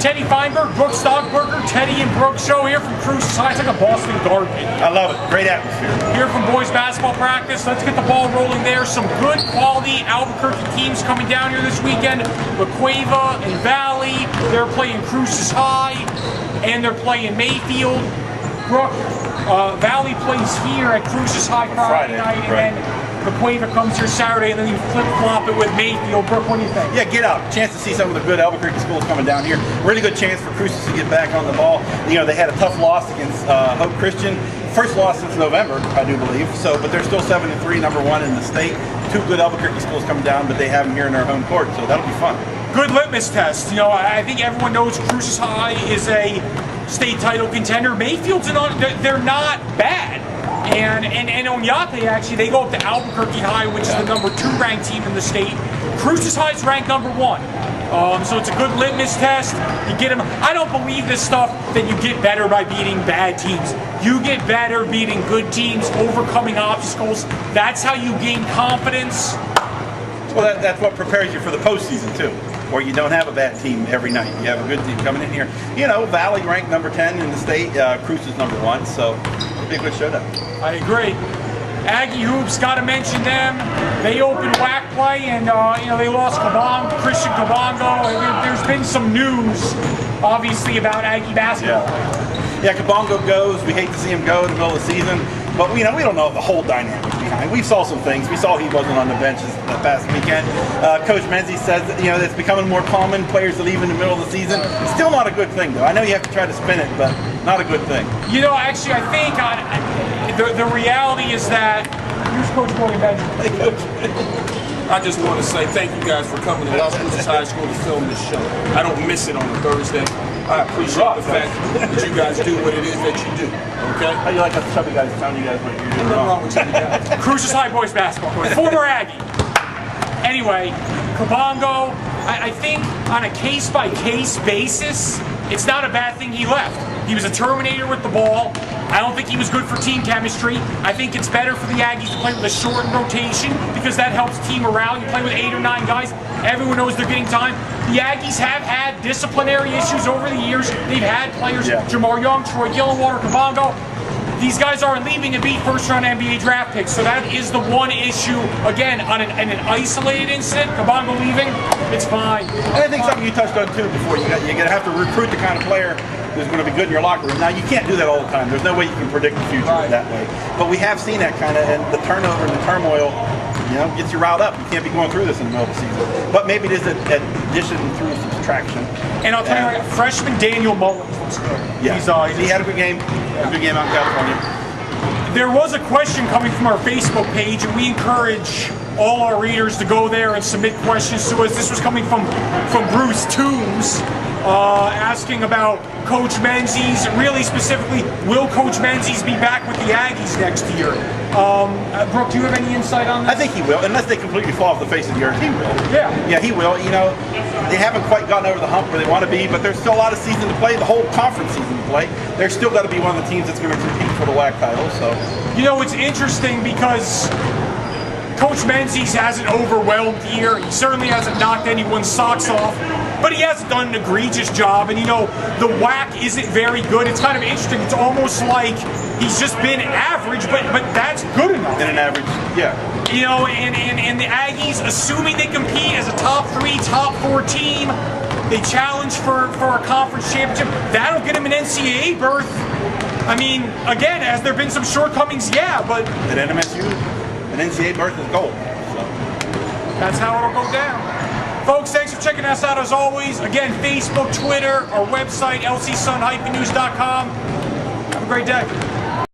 Teddy Feinberg, Brook Stockburger, Teddy and Brook show here from Cruces High. It's like a Boston Garden. I love it. Great atmosphere. Here from boys basketball practice. Let's get the ball rolling there. Some good quality Albuquerque teams coming down here this weekend. LaCueva and Valley. They're playing Cruces High, and they're playing Mayfield. Brook, Valley plays here at Cruces High Friday night, and then LaCueva comes here Saturday, and then you flip-flop it with Mayfield. Brook, what do you think? Yeah, get out. Chance to see some of the good Albuquerque schools coming down here. Really good chance for Cruces to get back on the ball. You know, they had a tough loss against Hope Christian. First loss since November, I do believe. So, but they're still 7-3, number one in the state. Two good Albuquerque schools coming down, but they have them here in their home court, so that'll be fun. Good litmus test. You know, I think everyone knows Cruces High is a state title contender. Mayfield's they're not bad. And Oñate, actually, they go up to Albuquerque High, which is the number 2 ranked team in the state. Cruces High's ranked number 1. So it's a good litmus test. You get them. I don't believe this stuff that you get better by beating bad teams. You get better beating good teams, overcoming obstacles. That's how you gain confidence. Well, that's what prepares you for the postseason, too, where you don't have a bad team every night. You have a good team coming in here. You know, Valley ranked number 10 in the state, Cruces number 1, so it'll be a good showdown. I agree. Aggie Hoops, got to mention them. They opened WAC play, and you know, they lost Christian Kabongo. There's been some news, obviously, about Aggie basketball. Yeah, Kabongo goes. We hate to see him go in the middle of the season, but we don't know the whole dynamic behind. We saw some things. We saw he wasn't on the benches that past weekend. Coach Menzies says that, you know, it's becoming more common, players to leave in the middle of the season. It's still not a good thing, though. I know you have to try to spin it, but not a good thing. You know, actually, I think the reality is that here's Coach William Benjamin. I just want to say thank you guys for coming to Cruces High School to film this show. I don't miss it on a Thursday. I appreciate the fact that you guys do what it is that you do. Okay? How do you like us chubby guys telling you guys what you're doing? Nothing wrong with chubby guys. Cruces High boys basketball. Former Aggie. Anyway, Kabongo, I think on a case-by-case basis, it's not a bad thing he left. He was a Terminator with the ball. I don't think he was good for team chemistry. I think it's better for the Aggies to play with a shortened rotation because that helps team morale. You play with 8 or 9 guys. Everyone knows they're getting time. The Aggies have had disciplinary issues over the years. They've had players, Jamar Young, Troy Gillenwater, Kabongo. These guys aren't leaving to beat first-round NBA draft picks, so that is the one issue. Again, on an isolated incident, Kabongo leaving, it's fine. And I think something you touched on too before, you're going to have to recruit the kind of player who's going to be good in your locker room. Now, you can't do that all the time. There's no way you can predict the future that way. But we have seen that kind of, and the turnover and the turmoil, you know, gets you riled up. You can't be going through this in the middle of the season. But maybe it is an addition through subtraction. And I'll tell you what, freshman Daniel Mullins looks good. Yeah, he had a good game. A good game out in California. There was a question coming from our Facebook page, and we encourage all our readers to go there and submit questions to us. This was coming from Bruce Toombs, asking about Coach Menzies, really specifically, will Coach Menzies be back with the Aggies next year? Brook, do you have any insight on this? I think he will, unless they completely fall off the face of the earth. He will. Yeah, he will. You know, they haven't quite gotten over the hump where they want to be, but there's still a lot of season to play, the whole conference season to play. They're still got to be one of the teams that's going to compete for the WAC title. So, you know, it's interesting because Coach Menzies hasn't overwhelmed here. He certainly hasn't knocked anyone's socks off, but he hasn't done an egregious job. And, you know, the WAC isn't very good. It's kind of interesting. It's almost like he's just been average, but that's good enough. In an average, yeah. You know, and the Aggies, assuming they compete as a top 3, top 4 team, they challenge for a conference championship, that'll get them an NCAA berth. I mean, again, has there been some shortcomings? Yeah, but at NMSU, an NCAA berth is gold. So that's how it'll go down. Folks, thanks for checking us out as always. Again, Facebook, Twitter, our website, lcsun-news.com. Have a great day.